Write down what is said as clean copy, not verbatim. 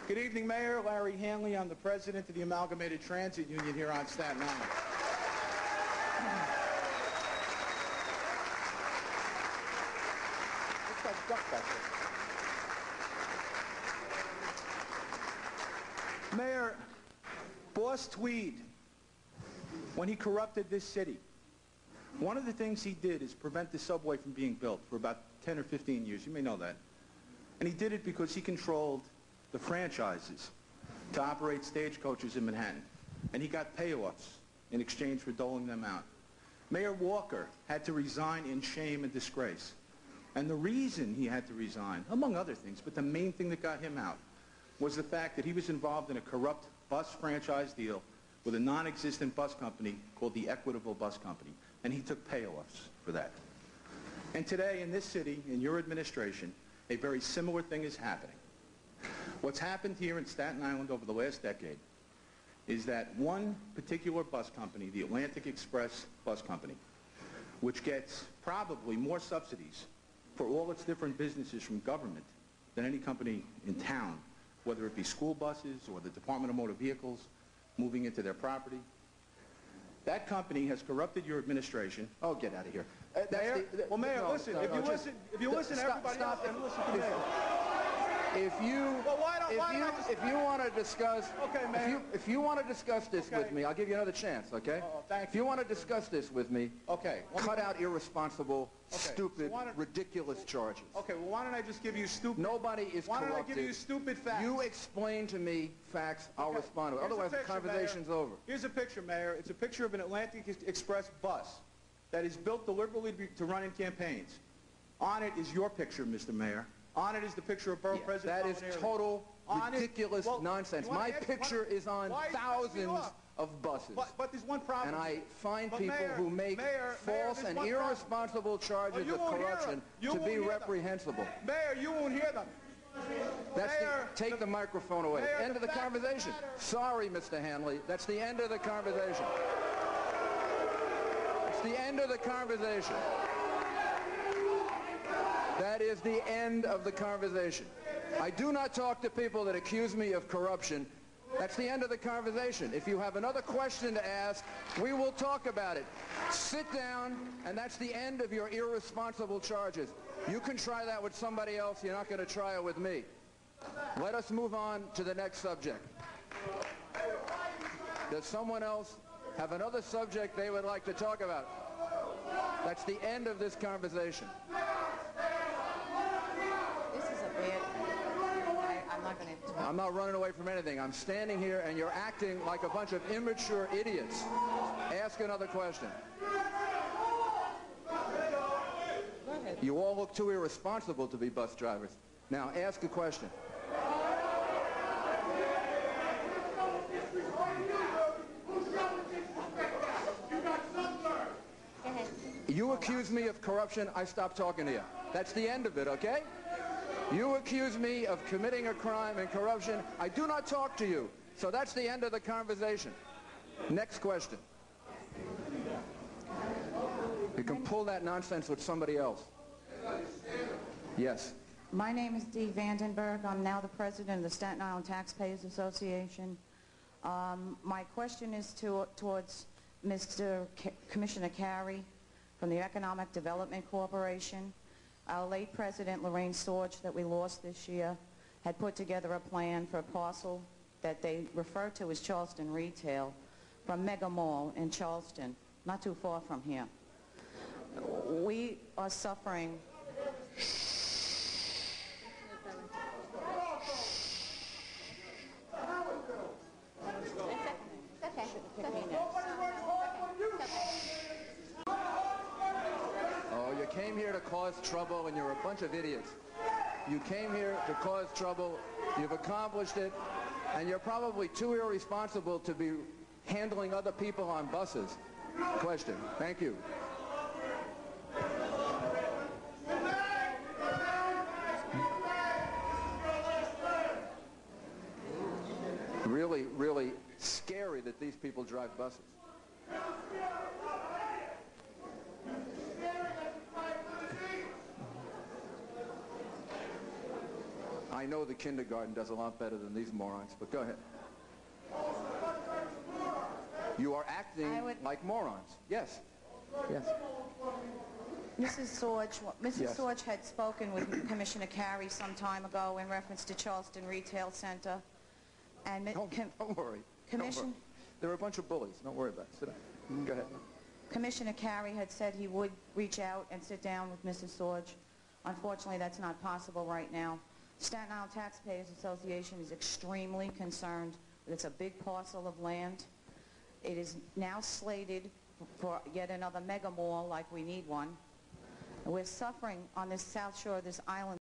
Good evening, Mayor. Larry Hanley. I'm the president of the Amalgamated Transit Union here on Staten Island. Looks like duck back there. Mayor, Boss Tweed, when he corrupted this city, one of the things he did is prevent the subway from being built for about 10 or 15 years. You may know that. And he did it because he controlled the franchises to operate stagecoaches in Manhattan. And he got payoffs in exchange for doling them out. Mayor Walker had to resign in shame and disgrace. And the reason he had to resign, among other things, but the main thing that got him out, was the fact that he was involved in a corrupt bus franchise deal with a non-existent bus company called the Equitable Bus Company. And he took payoffs for that. And today in this city, in your administration, a very similar thing is happening. What's happened here in Staten Island over the last decade is that one particular bus company, the Atlantic Express Bus Company, which gets probably more subsidies for all its different businesses from government than any company in town, whether it be school buses or the Department of Motor Vehicles moving into their property. That company has corrupted your administration. Oh, get out of here. Mayor, Mayor, listen, if you listen to everybody else, then listen to Mayor. If you want to discuss, okay, Mayor. If you want to discuss this with me, I'll give you another chance, okay? If you want to discuss this with me, okay, cut out irresponsible, stupid, ridiculous charges. Okay, well, why don't I just give you stupid... Nobody is corrupted. Why don't I give you stupid facts? You explain to me facts, I'll respond to it. Otherwise, the conversation's over. Here's a picture, Mayor. It's a picture of an Atlantic Express bus that is built deliberately to run in campaigns. On it is your picture, Mr. Mayor. On it is the picture of Borough President. That is total ridiculous nonsense. My picture is on thousands of buses. But there's one problem. And I find people who make false and irresponsible charges of corruption to be reprehensible. Mayor, you won't hear them. Take the microphone away. End of the conversation. Sorry, Mr. Hanley. That's the end of the conversation. It's the end of the conversation. That is the end of the conversation. I do not talk to people that accuse me of corruption. That's the end of the conversation. If you have another question to ask, we will talk about it. Sit down, and that's the end of your irresponsible charges. You can try that with somebody else. You're not going to try it with me. Let us move on to the next subject. Does someone else have another subject they would like to talk about? That's the end of this conversation. I'm not running away from anything. I'm standing here, and you're acting like a bunch of immature idiots. Ask another question. You all look too irresponsible to be bus drivers. Now, ask a question. You accuse me of corruption, I stop talking to you. That's the end of it, okay? You accuse me of committing a crime and corruption. I do not talk to you. So that's the end of the conversation. Next question. You can pull that nonsense with somebody else. Yes. My name is Dee Vandenberg. I'm now the president of the Staten Island Taxpayers Association. My question is towards Mr. Commissioner Carey from the Economic Development Corporation. Our late president, Lorraine Sorge, that we lost this year, had put together a plan for a parcel that they refer to as Charleston Retail from Mega Mall in Charleston, not too far from here. We are suffering. You came here to cause trouble, and you're a bunch of idiots. You came here to cause trouble. You've accomplished it, and you're probably too irresponsible to be handling other people on buses. Question. Thank you. Really, really scary that these people drive buses. I know the kindergarten does a lot better than these morons, but go ahead. You are acting like morons. Yes. Yes. Mrs. Yes. Sorge had spoken with Commissioner Carey some time ago in reference to Charleston Retail Center. And Don't worry. Commission- Don't worry. There are a bunch of bullies. Don't worry about it. Sit down. Go ahead. Commissioner Carey had said he would reach out and sit down with Mrs. Sorge. Unfortunately, that's not possible right now. Staten Island Taxpayers Association is extremely concerned that it's a big parcel of land. It is now slated for yet another mega mall like we need one. And we're suffering on this south shore of this island